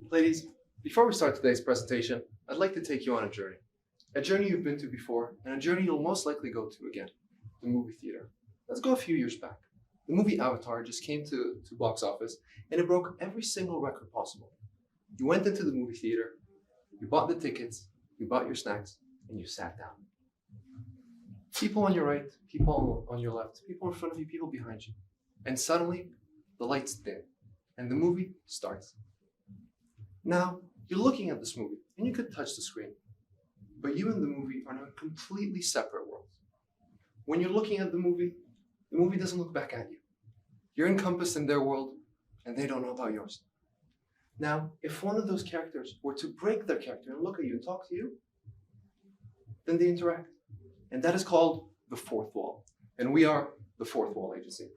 Ladies, before we start today's presentation, I'd like to take you on a journey. A journey you've been to before, and a journey you'll most likely go to again, the movie theater. Let's go a few years back. The movie Avatar just came to box office, and it broke every single record possible. You went into the movie theater, you bought the tickets, you bought your snacks, and you sat down. People on your right, people on your left, people in front of you, people behind you. And suddenly, the lights dim, and the movie starts. Now, you're looking at this movie, and you could touch the screen, but you and the movie are in a completely separate world. When you're looking at the movie doesn't look back at you. You're encompassed in their world, and they don't know about yours. Now, if one of those characters were to break their character and look at you and talk to you, then they interact. And that is called the fourth wall. And we are the Fourth Wall Agency.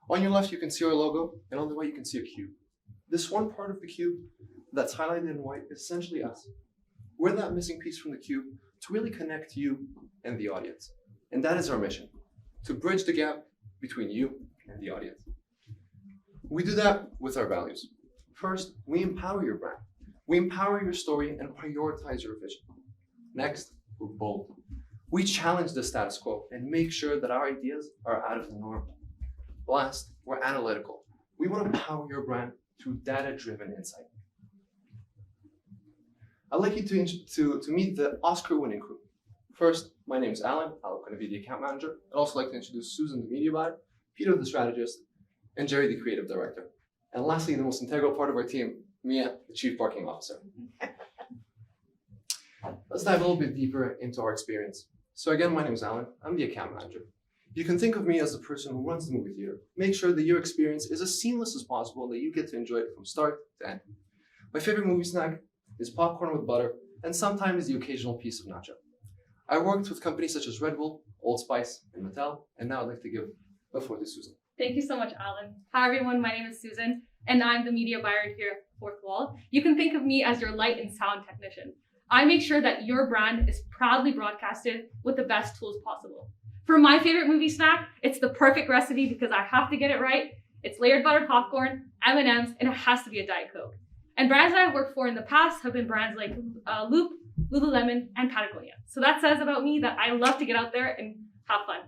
On your left, you can see our logo, and on the right, you can see a cube. This one part of the cube that's highlighted in white is essentially us. We're that missing piece from the cube to really connect you and the audience. And that is our mission, to bridge the gap between you and the audience. We do that with our values. First, we empower your brand. We empower your story and prioritize your vision. Next, we're bold. We challenge the status quo and make sure that our ideas are out of the norm. Last, we're analytical. We want to power your brand through data-driven insight. I'd like you to meet the Oscar-winning crew. First, my name is Alan. I'm going to be the account manager. I'd also like to introduce Susan, the media buyer, Peter, the strategist, and Jerry, the creative director. And lastly, the most integral part of our team, Mia, the chief parking officer. Let's dive a little bit deeper into our experience. So again, my name is Alan. I'm the account manager. You can think of me as the person who runs the movie theater. Make sure that your experience is as seamless as possible, that you get to enjoy it from start to end. My favorite movie snack is popcorn with butter, and sometimes the occasional piece of nacho. I worked with companies such as Red Bull, Old Spice, and Mattel, and now I'd like to give the floor to Susan. Thank you so much, Alan. Hi, everyone. My name is Susan, and I'm the media buyer here at Fourth Wall. You can think of me as your light and sound technician. I make sure that your brand is proudly broadcasted with the best tools possible. For my favorite movie snack, it's the perfect recipe because I have to get it right. It's layered butter popcorn, M&Ms, and it has to be a Diet Coke. And brands that I've worked for in the past have been brands like Loop, Lululemon, and Patagonia. So that says about me that I love to get out there and have fun.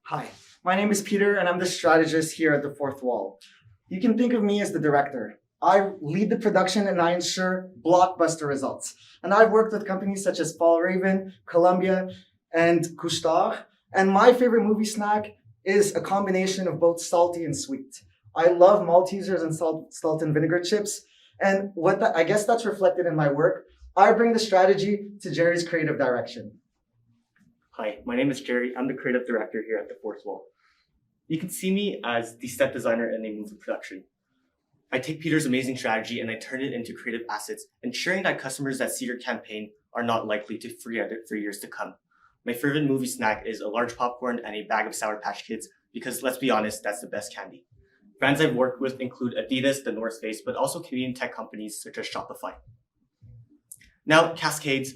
Hi, my name is Peter, and I'm the strategist here at the Fourth Wall. You can think of me as the director. I lead the production and I ensure blockbuster results. And I've worked with companies such as Raven, Columbia, and Couche-Tard. And my favorite movie snack is a combination of both salty and sweet. I love Maltesers and salt and vinegar chips. And I guess that's reflected in my work. I bring the strategy to Jerry's creative direction. Hi, my name is Jerry. I'm the creative director here at the Fourth Wall. You can see me as the set designer in a movie production. I take Peter's amazing strategy and I turn it into creative assets, ensuring that customers that see your campaign are not likely to forget it for years to come. My favorite movie snack is a large popcorn and a bag of Sour Patch Kids because, let's be honest, that's the best candy. Brands I've worked with include Adidas, The North Face, but also Canadian tech companies such as Shopify. Now, Cascades.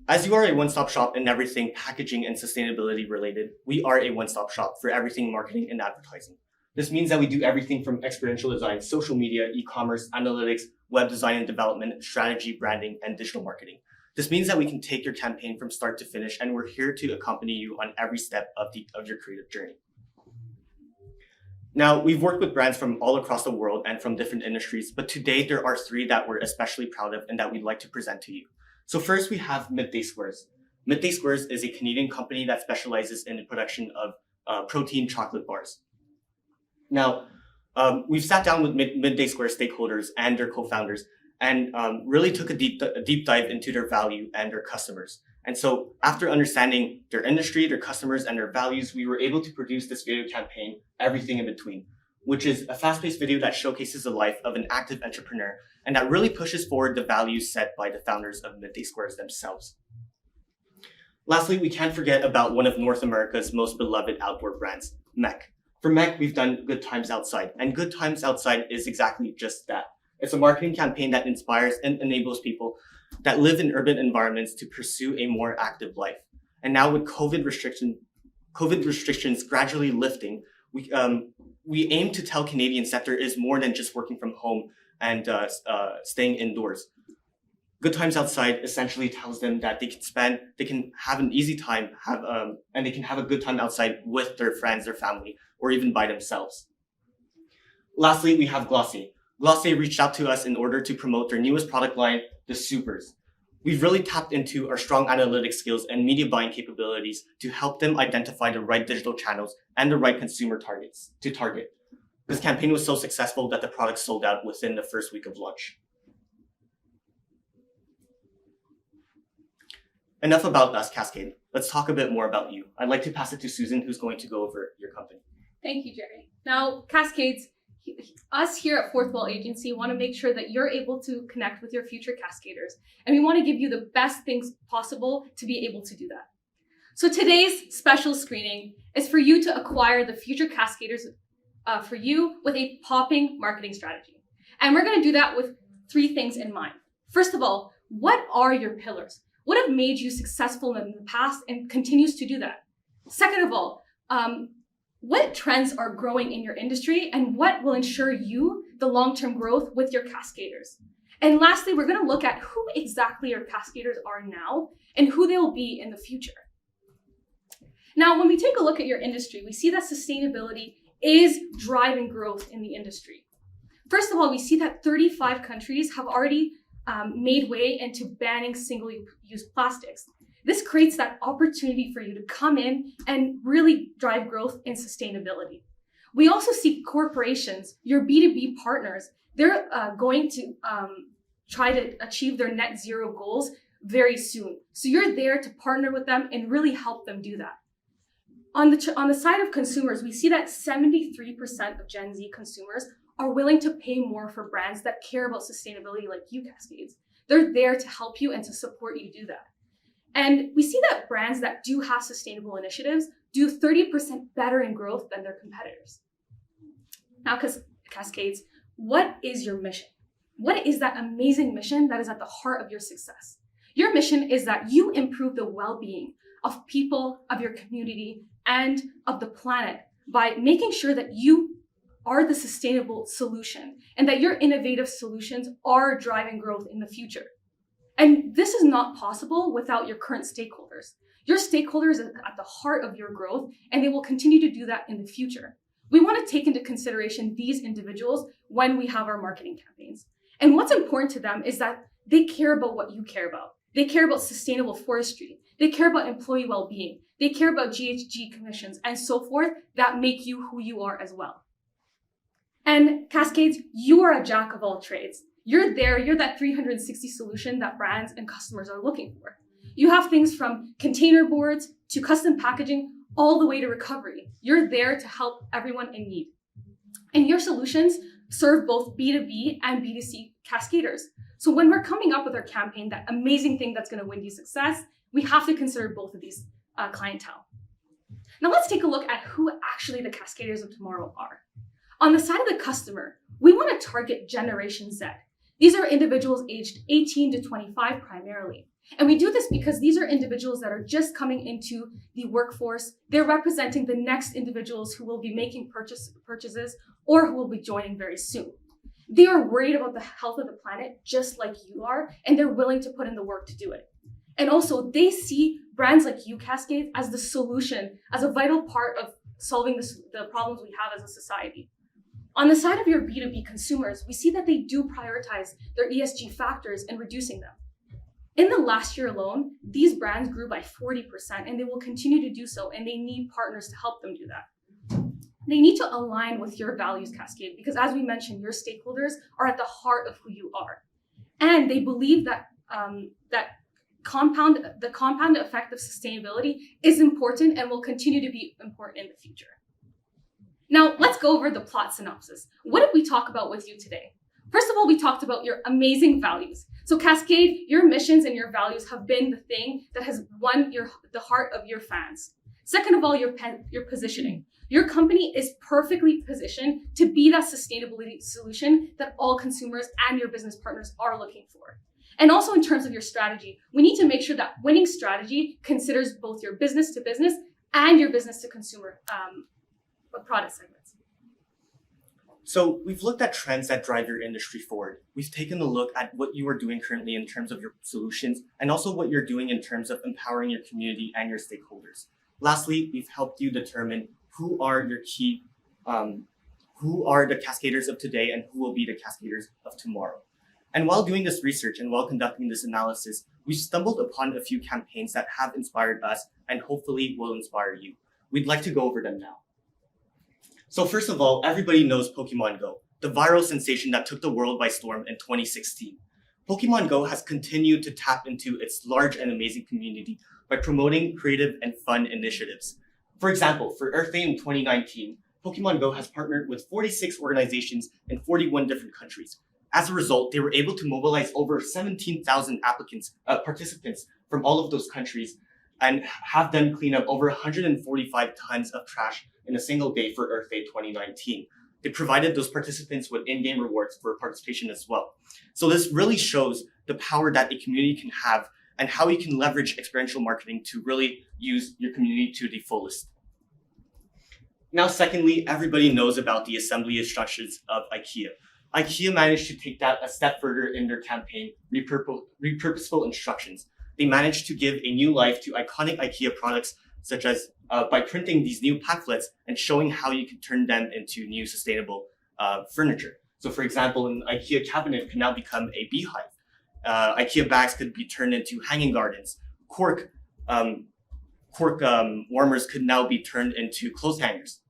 As you are a one-stop shop in everything packaging and sustainability related, we are a one-stop shop for everything marketing and advertising. This means that we do everything from experiential design, social media, e-commerce, analytics, web design and development, strategy, branding, and digital marketing. This means that we can take your campaign from start to finish, and we're here to accompany you on every step of your creative journey. Now, we've worked with brands from all across the world and from different industries, but today there are three that we're especially proud of and that we'd like to present to you. So first, we have Midday Squares. Midday Squares is a Canadian company that specializes in the production of protein chocolate bars. Now, we've sat down with Midday Square stakeholders and their co-founders and really took a deep dive into their value and their customers. And so after understanding their industry, their customers, and their values, we were able to produce this video campaign, Everything in Between, which is a fast-paced video that showcases the life of an active entrepreneur and that really pushes forward the values set by the founders of Midday Squares themselves. Lastly, we can't forget about one of North America's most beloved outdoor brands, MEC. For MEC, we've done Good Times Outside, and Good Times Outside is exactly just that. It's a marketing campaign that inspires and enables people that live in urban environments to pursue a more active life. And now with COVID restrictions gradually lifting, We aim to tell Canadians that there is more than just working from home and staying indoors. Good Times Outside essentially tells them that they can have an easy time, and they can have a good time outside with their friends, their family, or even by themselves. Lastly, we have Glossier. Glossier reached out to us in order to promote their newest product line, the Supers. We've really tapped into our strong analytic skills and media buying capabilities to help them identify the right digital channels and the right consumer targets to target. This campaign was so successful that the product sold out within the first week of launch. Enough about us, Cascade. Let's talk a bit more about you. I'd like to pass it to Susan, who's going to go over your company. Thank you, Jerry. Now, Cascades, us here at Fourth Wall Agency want to make sure that you're able to connect with your future cascaders. And we want to give you the best things possible to be able to do that. So today's special screening is for you to acquire the future cascaders for you with a popping marketing strategy. And we're going to do that with 3 things in mind. First of all, what are your pillars? What have made you successful in the past and continues to do that? Second of all, what trends are growing in your industry and what will ensure you the long-term growth with your cascaders? And lastly, we're going to look at who exactly your cascaders are now and who they will be in the future. Now, when we take a look at your industry, we see that sustainability is driving growth in the industry. First of all, we see that 35 countries have already made way into banning single-use plastics. This creates that opportunity for you to come in and really drive growth in sustainability. We also see corporations, your B2B partners, they're going to try to achieve their net zero goals very soon. So you're there to partner with them and really help them do that. On the side of consumers, we see that 73% of Gen Z consumers are willing to pay more for brands that care about sustainability like you, Cascades. They're there to help you and to support you do that. And we see that brands that do have sustainable initiatives do 30% better in growth than their competitors. Now, Cascades, what is your mission? What is that amazing mission that is at the heart of your success? Your mission is that you improve the well-being of people, of your community, and of the planet by making sure that you are the sustainable solution and that your innovative solutions are driving growth in the future. And this is not possible without your current stakeholders. Your stakeholders are at the heart of your growth, and they will continue to do that in the future. We want to take into consideration these individuals when we have our marketing campaigns. And what's important to them is that they care about what you care about. They care about sustainable forestry. They care about employee well-being. They care about GHG commissions and so forth that make you who you are as well. And Cascades, you are a jack of all trades. You're that 360 solution that brands and customers are looking for. You have things from container boards to custom packaging, all the way to recovery. You're there to help everyone in need. And your solutions serve both B2B and B2C cascaders. So when we're coming up with our campaign, that amazing thing that's going to win you success, we have to consider both of these clientele. Now let's take a look at who actually the cascaders of tomorrow are. On the side of the customer, we want to target Generation Z. These are individuals aged 18 to 25 primarily. And we do this because these are individuals that are just coming into the workforce. They're representing the next individuals who will be making purchases or who will be joining very soon. They are worried about the health of the planet just like you are, and they're willing to put in the work to do it. And also they see brands like you, Cascade, as the solution, as a vital part of solving the problems we have as a society. On the side of your B2B consumers, we see that they do prioritize their ESG factors and reducing them. In the last year alone, these brands grew by 40%, and they will continue to do so, and they need partners to help them do that. They need to align with your values, Cascade, because as we mentioned, your stakeholders are at the heart of who you are. And they believe that the compound effect of sustainability is important and will continue to be important in the future. Now, let's go over the plot synopsis. What did we talk about with you today? First of all, we talked about your amazing values. So Cascade, your missions and your values have been the thing that has won the heart of your fans. Second of all, your positioning. Your company is perfectly positioned to be that sustainability solution that all consumers and your business partners are looking for. And also in terms of your strategy, we need to make sure that winning strategy considers both your business to business and your business to consumer but product segments. So we've looked at trends that drive your industry forward. We've taken a look at what you are doing currently in terms of your solutions and also what you're doing in terms of empowering your community and your stakeholders. Lastly, we've helped you determine who are your key, who are the cascaders of today and who will be the cascaders of tomorrow. And while doing this research and while conducting this analysis, we stumbled upon a few campaigns that have inspired us and hopefully will inspire you. We'd like to go over them now. So first of all, everybody knows Pokemon Go, the viral sensation that took the world by storm in 2016. Pokemon Go has continued to tap into its large and amazing community by promoting creative and fun initiatives. For example, for Earth Day in 2019, Pokemon Go has partnered with 46 organizations in 41 different countries. As a result, they were able to mobilize over 17,000 participants from all of those countries and have them clean up over 145 tons of trash in a single day for Earth Day 2019. They provided those participants with in-game rewards for participation as well. So this really shows the power that a community can have and how you can leverage experiential marketing to really use your community to the fullest. Now, secondly, everybody knows about the assembly instructions of IKEA. IKEA managed to take that a step further in their campaign, Repurposeful Instructions. They managed to give a new life to iconic IKEA products, such as by printing these new pamphlets and showing how you can turn them into new sustainable furniture. So for example, an IKEA cabinet can now become a beehive. IKEA bags could be turned into hanging gardens. Cork warmers could now be turned into clothes hangers.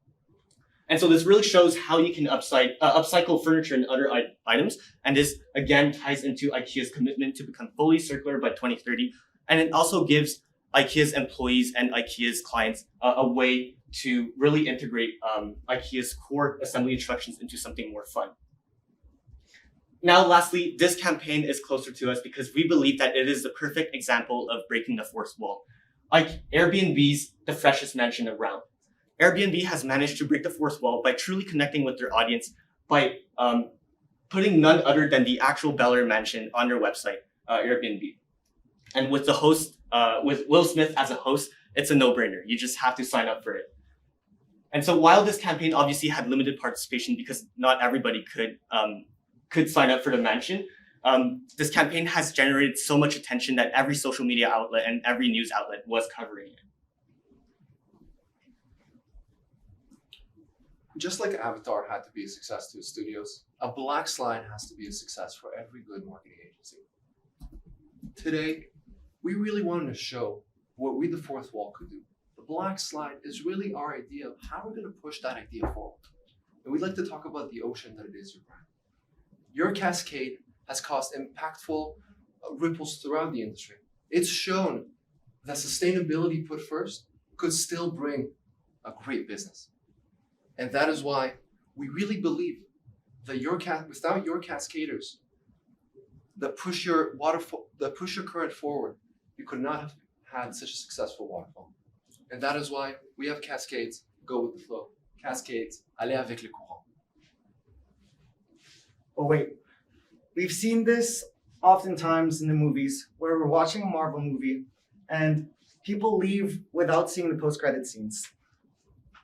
And so this really shows how you can upcycle furniture and other items. And this again ties into IKEA's commitment to become fully circular by 2030. And it also gives IKEA's employees and IKEA's clients a way to really integrate IKEA's core assembly instructions into something more fun. Now, lastly, this campaign is closer to us because we believe that it is the perfect example of breaking the fourth wall. Like Airbnb's The Freshest Mansion Around. Airbnb has managed to break the fourth wall by truly connecting with their audience by putting none other than the actual Bel Air mansion on their website, Airbnb. And with the host, with Will Smith as a host, it's a no-brainer. You just have to sign up for it. And so while this campaign obviously had limited participation because not everybody could sign up for the mansion, this campaign has generated so much attention that every social media outlet and every news outlet was covering it. Just like Avatar had to be a success to its studios, a black slide has to be a success for every good marketing agency. Today, we really wanted to show what we, the fourth wall, could do. The black slide is really our idea of how we're going to push that idea forward. And we'd like to talk about the ocean that it is your brand. Your cascade has caused impactful ripples throughout the industry. It's shown that sustainability put first could still bring a great business. And that is why we really believe that without your cascaders that push your current forward, you could not have had such a successful waterfall. And that is why we have Cascades, go with the flow. Cascades, allez avec le courant. Oh wait, we've seen this oftentimes in the movies where we're watching a Marvel movie and people leave without seeing the post-credit scenes.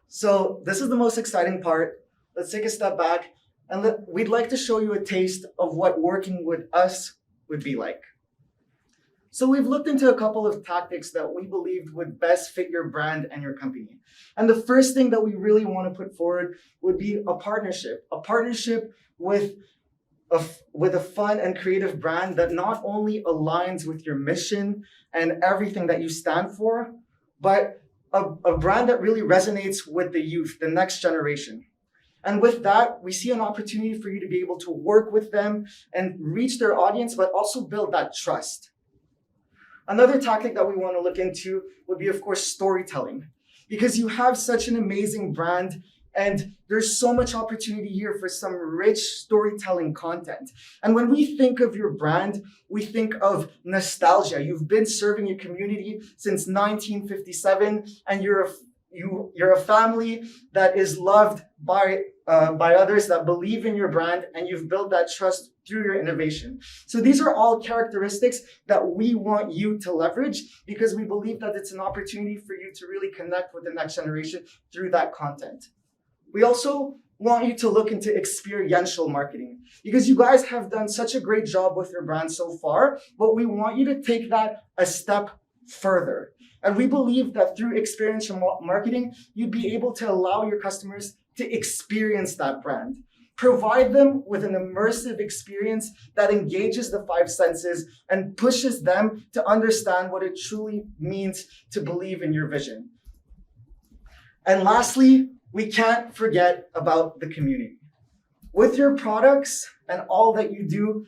So this is the most exciting part. Let's take a step back and we'd like to show you a taste of what working with us would be like. So we've looked into a couple of tactics that we believed would best fit your brand and your company. And the first thing that we really want to put forward would be a partnership with a fun and creative brand that not only aligns with your mission and everything that you stand for, but a brand that really resonates with the youth, the next generation. And with that, we see an opportunity for you to be able to work with them and reach their audience, but also build that trust. Another tactic that we want to look into would be, of course, storytelling. Because you have such an amazing brand and there's so much opportunity here for some rich storytelling content. And when we think of your brand, we think of nostalgia. You've been serving your community since 1957, and you're a family that is loved by others that believe in your brand, and you've built that trust through your innovation. So these are all characteristics that we want you to leverage because we believe that it's an opportunity for you to really connect with the next generation through that content. We also want you to look into experiential marketing because you guys have done such a great job with your brand so far, but we want you to take that a step further. And we believe that through experiential marketing, you'd be able to allow your customers to experience that brand. Provide them with an immersive experience that engages the five senses and pushes them to understand what it truly means to believe in your vision. And lastly, we can't forget about the community. With your products and all that you do,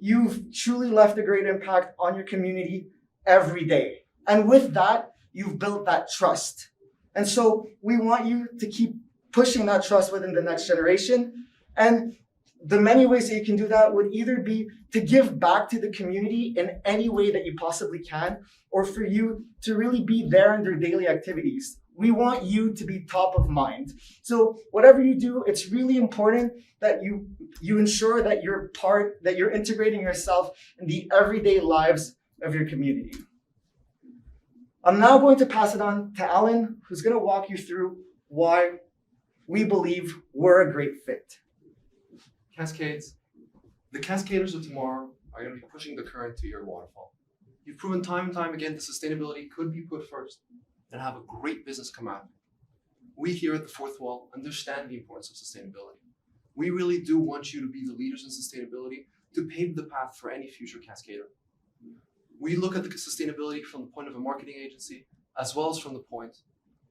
you've truly left a great impact on your community every day. And with that, you've built that trust. And so we want you to keep pushing that trust within the next generation. And the many ways that you can do that would either be to give back to the community in any way that you possibly can, or for you to really be there in their daily activities. We want you to be top of mind. So whatever you do, it's really important that you ensure that you're integrating yourself in the everyday lives of your community. I'm now going to pass it on to Alan, who's going to walk you through why we believe we're a great fit. Cascades. The cascaders of tomorrow are going to be pushing the current to your waterfall. You've proven time and time again that sustainability could be put first and have a great business come out. We here at the Fourth Wall understand the importance of sustainability. We really do want you to be the leaders in sustainability to pave the path for any future cascader. We look at the sustainability from the point of a marketing agency as well as from the point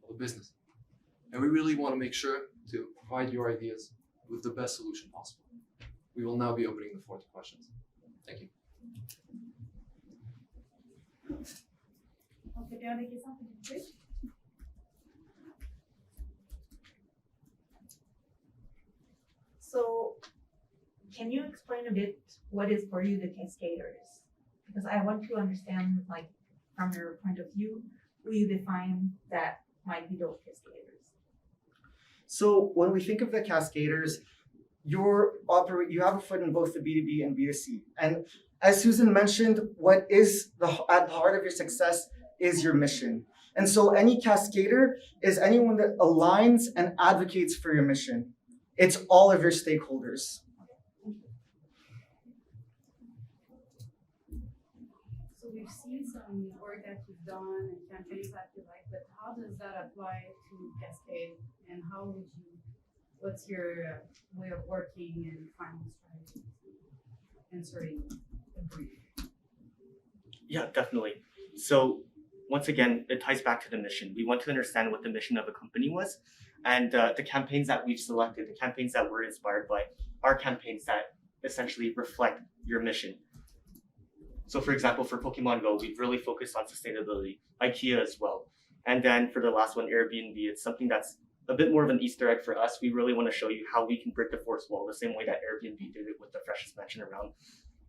of a business. And we really want to make sure to provide your ideas with the best solution possible. We will now be opening the floor to questions. Thank you. So, can you explain a bit what is for you the cascaders? Because I want to understand, like, from your point of view, who you define that might be those cascaders. So when we think of the cascaders, you have a foot in both the B2B and B2C. And as Susan mentioned, what is at the heart of your success is your mission. And so any cascader is anyone that aligns and advocates for your mission. It's all of your stakeholders. So we've seen some work that you've done and campaigns that you like, but how does that apply to Cascade? And what's your way of working and finding strategies, answering a brief? Yeah, definitely. So once again, it ties back to the mission. We want to understand what the mission of a company was, and the campaigns that we've selected, the campaigns that we're inspired by, are campaigns that essentially reflect your mission. So for example, for Pokemon Go, we've really focused on sustainability, IKEA as well. And then for the last one, Airbnb, it's something that's a bit more of an Easter egg for us. We really want to show you how we can break the fourth wall the same way that Airbnb did it with the freshest mansion around,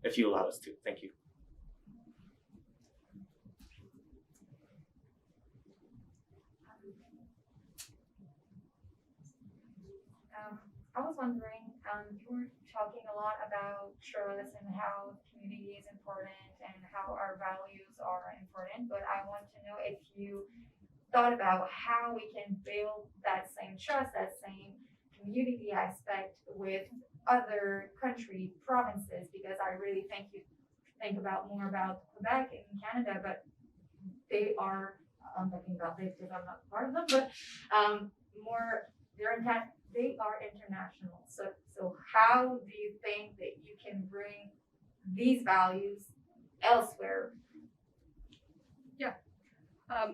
if you allow us to. Thank you. I was wondering, you were talking a lot about trust and how community is important and how our values are important, but I want to know if you thought about how we can build that same trust, that same community aspect with other country provinces, because I really think you think about more about Quebec and Canada, but they are, I'm talking about this because I'm not part of them, but they are international. So how do you think that you can bring these values elsewhere?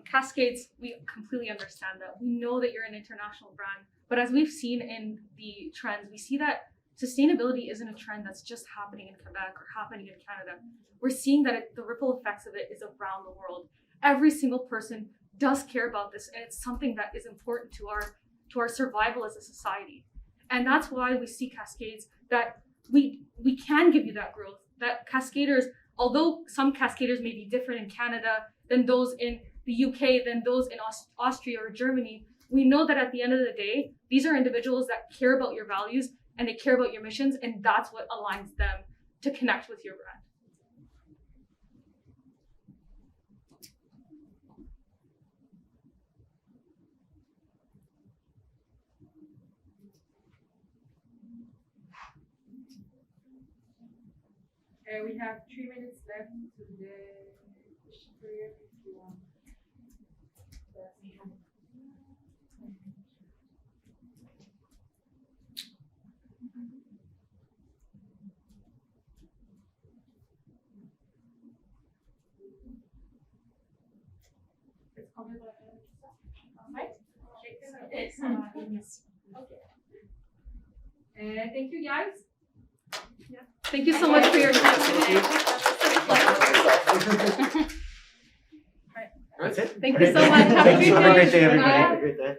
Cascades, we completely understand that. We know that you're an international brand, but as we've seen in the trends, we see that sustainability isn't a trend that's just happening in Quebec or happening in Canada. We're seeing that the ripple effects of it is around the world. Every single person does care about this, and it's something that is important to our survival as a society. And that's why we see Cascades, that we can give you that growth, that cascaders, although some cascaders may be different in Canada than those in the UK, than those in Austria or Germany, we know that at the end of the day, these are individuals that care about your values and they care about your missions, and that's what aligns them to connect with your brand. We have 3 minutes left to the question period if you want. It's covered by Okay. Thank you guys. Thank you so much for your time today. That's it. Thank you so much. Have a Thank you. great Have a great day. day, everybody. Bye. Have a great day.